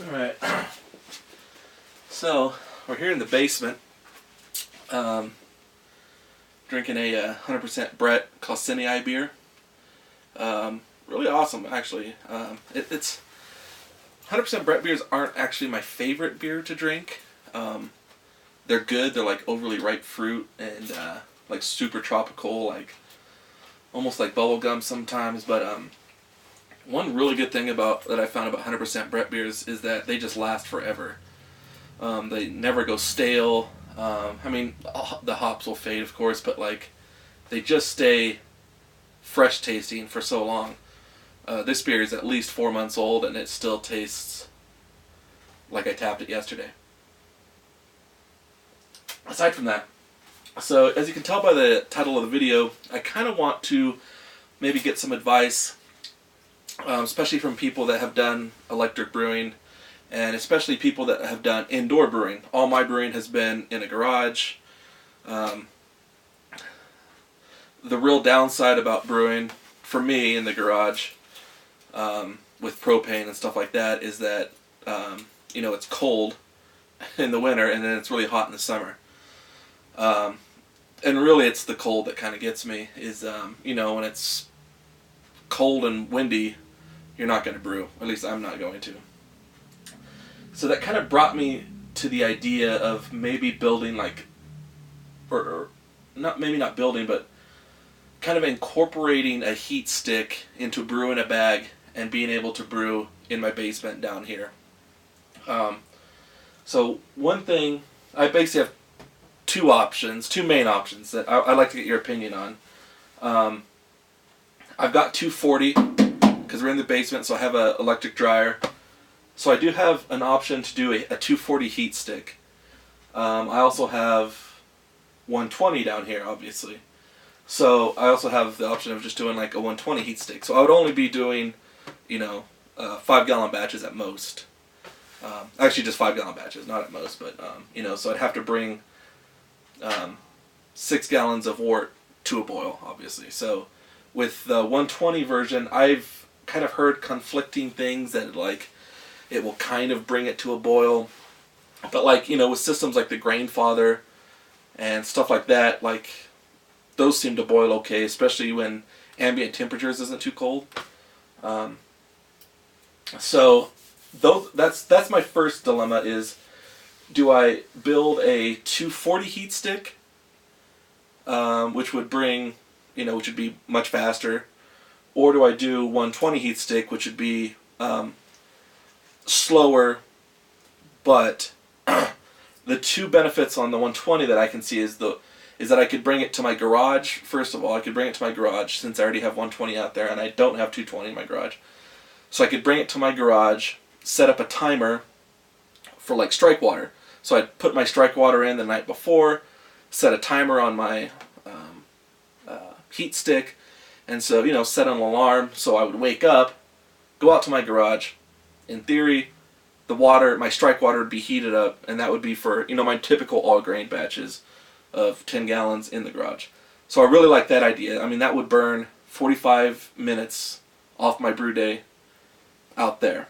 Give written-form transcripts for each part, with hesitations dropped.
Alright, so we're here in the basement, drinking a 100% Brett Calcini beer. Really awesome, actually. It's 100% Brett beers aren't actually my favorite beer to drink. They're good. They're like overly ripe fruit and like super tropical, like almost like bubble gum sometimes. But one really good thing that I found about 100% Brett beers is that they just last forever. They never go stale. I mean, the hops will fade, of course, but like they just stay fresh tasting for so long. This beer is at least 4 months old, and it still tastes like I tapped it yesterday. Aside from that, so as you can tell by the title of the video, I kind of want to maybe get some advice, especially from people that have done electric brewing, and especially people that have done indoor brewing. All my brewing has been in a garage. The real downside about brewing, for me in the garage, with propane and stuff like that, is that it's cold in the winter and then it's really hot in the summer. And really it's the cold that kind of gets me, is when it's cold and windy, you're not going to brew. At least I'm not going to. So that kind of brought me to the idea of maybe building maybe not building, but kind of incorporating a heat stick into brew in a bag and being able to brew in my basement down here. So one thing, I basically have two main options that I'd like to get your opinion on. I've got 240 because we're in the basement, so I have an electric dryer. So I do have an option to do a 240 heat stick. I also have 120 down here, obviously. So I also have the option of just doing like a 120 heat stick. So I would only be doing, 5-gallon batches at most. Actually, just 5-gallon batches, not at most, but so I'd have to bring 6 gallons of wort to a boil, obviously. So with the 120 version, I've kind of heard conflicting things that like it will kind of bring it to a boil, but with systems like the Grainfather and stuff like that, like those seem to boil okay, especially when ambient temperatures isn't too cold. So that's my first dilemma is, do I build a 240 heat stick, which would be much faster, or do I do 120 heat stick, which would be slower, but the two benefits on the 120 that I can see is that I could bring it to my garage. First of all, I could bring it to my garage since I already have 120 out there and I don't have 220 in my garage. So I could bring it to my garage, set up a timer for like strike water. So I'd put my strike water in the night before, set a timer on my heat stick, and so set an alarm so I would wake up, go out to my garage. In theory, my strike water would be heated up, and that would be for my typical all grain batches of 10 gallons in the garage. So I really like that idea. I mean, that would burn 45 minutes off my brew day out there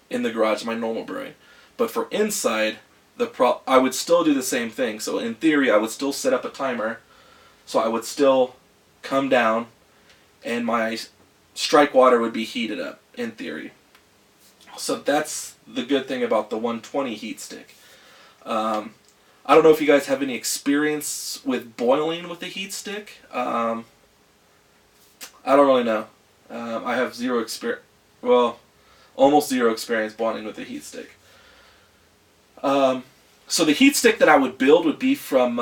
in the garage, my normal brewing. But for inside, I would still do the same thing. So in theory, I would still set up a timer. So I would still come down, and my strike water would be heated up, in theory. So that's the good thing about the 120 heat stick. I don't know if you guys have any experience with boiling with a heat stick. I don't really know. I have zero experience. Well, almost zero experience boiling with a heat stick. So the heat stick that I would build would be from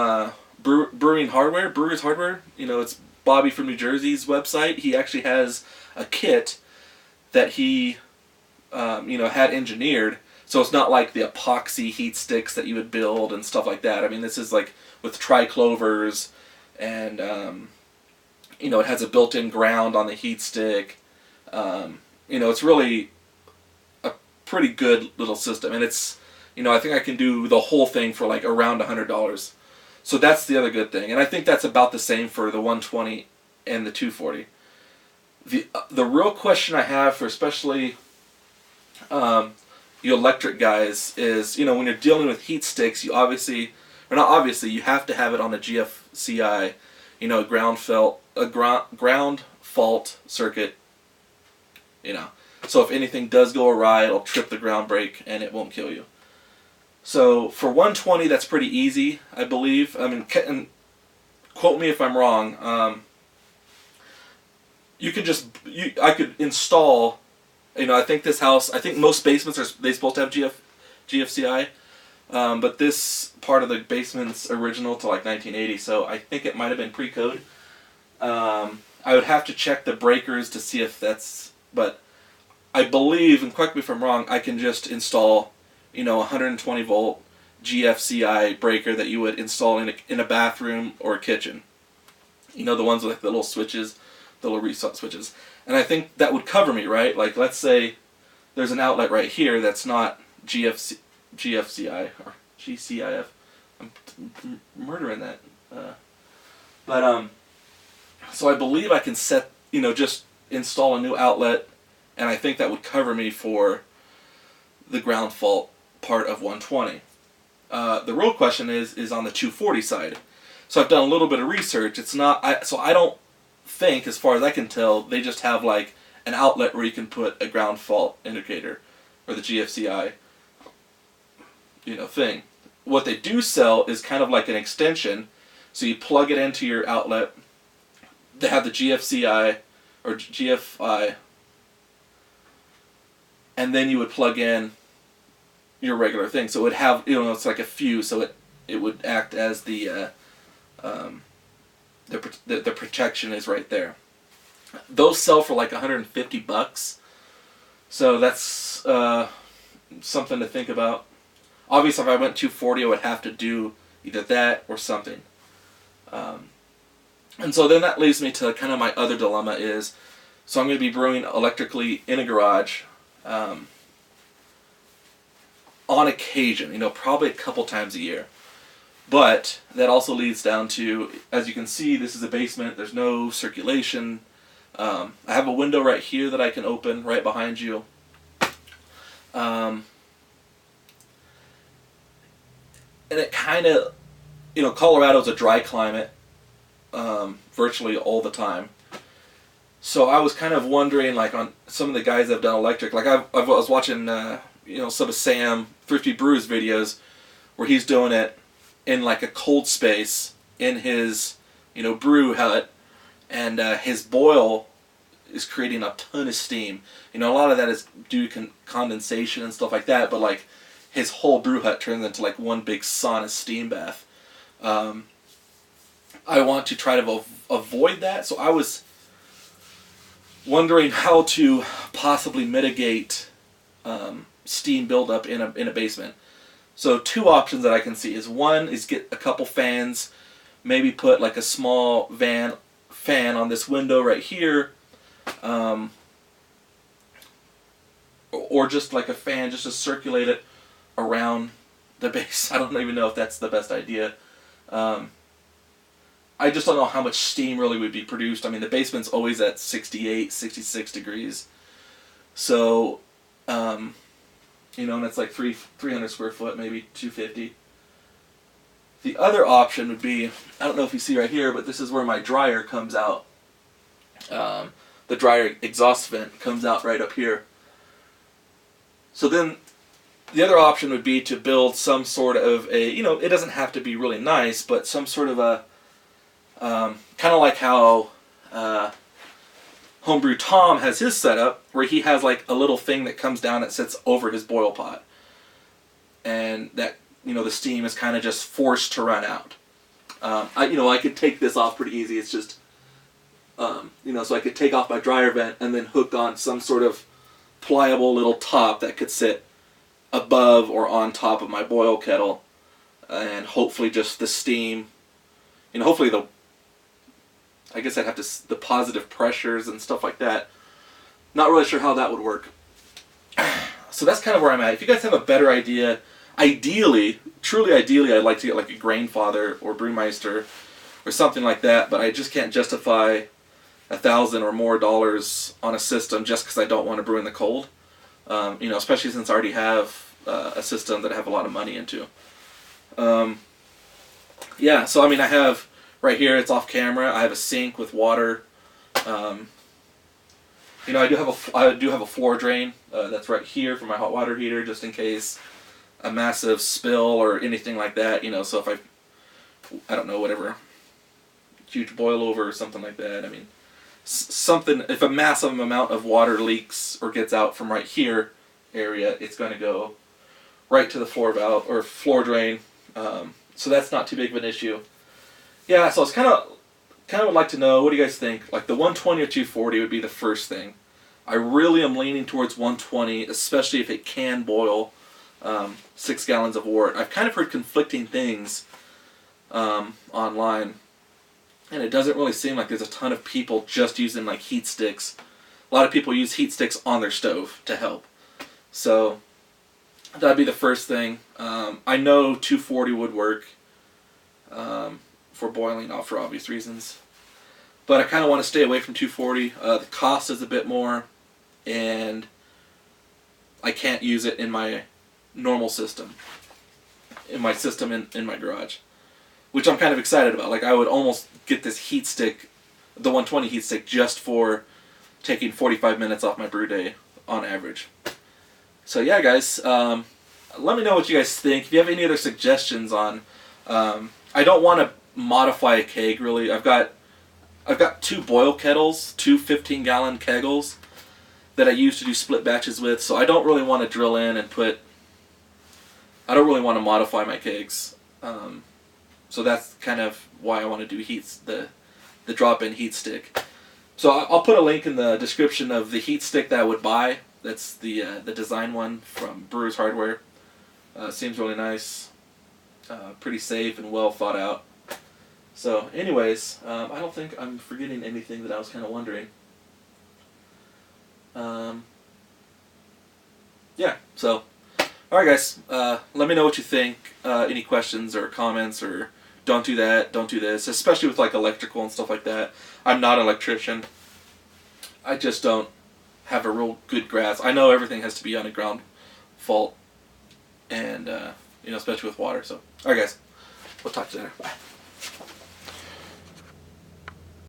Brewers Hardware. It's Bobby from New Jersey's website. He actually has a kit that he had engineered. So it's not like the epoxy heat sticks that you would build and stuff like that. I mean, this is like with triclovers, and it has a built-in ground on the heat stick. It's really a pretty good little system, and it's I think I can do the whole thing for like around $100. So that's the other good thing, and I think that's about the same for the 120 and the 240. The real question I have for especially you electric guys is, when you're dealing with heat sticks, you obviously, or not obviously, you have to have it on a GFCI, a ground fault circuit, So if anything does go awry, it'll trip the ground brake and it won't kill you. So for 120, that's pretty easy, I believe. I mean, and quote me if I'm wrong. I could install, I think this house, I think most basements they supposed to have GFCI, but this part of the basement's original to like 1980, so I think it might have been pre-code. I would have to check the breakers to see if that's, but I believe, and correct me if I'm wrong, I can just install, 120 volt GFCI breaker that you would install in a bathroom or a kitchen. The ones with like the little switches, the little reset switches. And I think that would cover me, right? Like, let's say there's an outlet right here that's not GFCI or GCIF. I'm murdering that. So I believe I can just install a new outlet, and I think that would cover me for the ground fault part of 120. The real question is on the 240 side. So I've done a little bit of research. I don't think, as far as I can tell, they just have like an outlet where you can put a ground fault indicator, or the GFCI, thing. What they do sell is kind of like an extension. So you plug it into your outlet. They have the GFCI or GFI, and then you would plug in your regular thing. So it would have, it's like a fuse, so it would act as the protection is right there. Those sell for like $150, so that's something to think about. Obviously, if I went 240, I would have to do either that or something. And so then that leads me to kind of my other dilemma is, so I'm going to be brewing electrically in a garage on occasion, probably a couple times a year. But that also leads down to, as you can see, this is a basement. There's no circulation. I have a window right here that I can open right behind you. And it kind of, Colorado's a dry climate virtually all the time. So I was kind of wondering, like, on some of the guys that have done electric, like I was watching, some of Sam Thrifty Brews videos where he's doing it in like a cold space in his, brew hut, and his boil is creating a ton of steam. A lot of that is due to condensation and stuff like that, but like his whole brew hut turns into like one big sauna steam bath. I want to try to avoid that, so I was wondering how to possibly mitigate steam buildup in a basement. So two options that I can see is, one is get a couple fans, maybe put like a small fan on this window right here, or just like a fan just to circulate it around the base. I don't even know if that's the best idea. I just don't know how much steam really would be produced. I mean, the basement's always at 68, 66 degrees. So, and it's like 300 square foot, maybe 250. The other option would be, I don't know if you see right here, but this is where my dryer comes out. The dryer exhaust vent comes out right up here. So then the other option would be to build some sort of it doesn't have to be really nice, but some sort of a, kind of like how Homebrew Tom has his setup, where he has like a little thing that comes down that sits over his boil pot. And that, the steam is kind of just forced to run out. I could take this off pretty easy. It's just, so I could take off my dryer vent and then hook on some sort of pliable little top that could sit above or on top of my boil kettle, and hopefully just the steam, hopefully I guess I'd have to, the positive pressures and stuff like that. Not really sure how that would work. So that's kind of where I'm at. If you guys have a better idea, truly ideally, I'd like to get like a Grainfather or Brewmeister or something like that, but I just can't justify $1,000 or more on a system just because I don't want to brew in the cold. Especially since I already have a system that I have a lot of money into. Yeah, so I have right here, it's off camera. I have a sink with water. I do have a floor drain that's right here for my hot water heater, just in case a massive spill or anything like that. So if I don't know, whatever, huge boil over or something like that. Something, if a massive amount of water leaks or gets out from right here area, it's going to go right to the floor valve or floor drain. So that's not too big of an issue. Yeah, so I was kind of would like to know, what do you guys think? Like the 120 or 240 would be the first thing. I really am leaning towards 120, especially if it can boil 6 gallons of wort. I've kind of heard conflicting things online, and it doesn't really seem like there's a ton of people just using like heat sticks. A lot of people use heat sticks on their stove to help. So that'd be the first thing. I know 240 would work for boiling off for obvious reasons. But I kind of want to stay away from 240. The cost is a bit more, and I can't use it in my normal system. In my system in my garage. Which I'm kind of excited about. Like, I would almost get this heat stick, the 120 heat stick, just for taking 45 minutes off my brew day on average. So yeah, guys, let me know what you guys think. If you have any other suggestions on, I don't want to modify a keg really. I've got 2 boil kettles, 2 15-gallon kegels that I use to do split batches with. So I don't really want to drill in and I don't really want to modify my kegs. So that's kind of why I want to do the drop-in heat stick. So I'll put a link in the description of the heat stick that I would buy. That's the design one from Brewers Hardware. Seems really nice, pretty safe and well thought out. So anyways, I don't think I'm forgetting anything that I was kind of wondering. Yeah, so alright guys, let me know what you think. Any questions or comments, or don't do that, don't do this, especially with like electrical and stuff like that. I'm not an electrician. I just don't have a real good grasp. I know everything has to be on a ground fault, and especially with water. So alright guys, we'll talk to you later. Bye.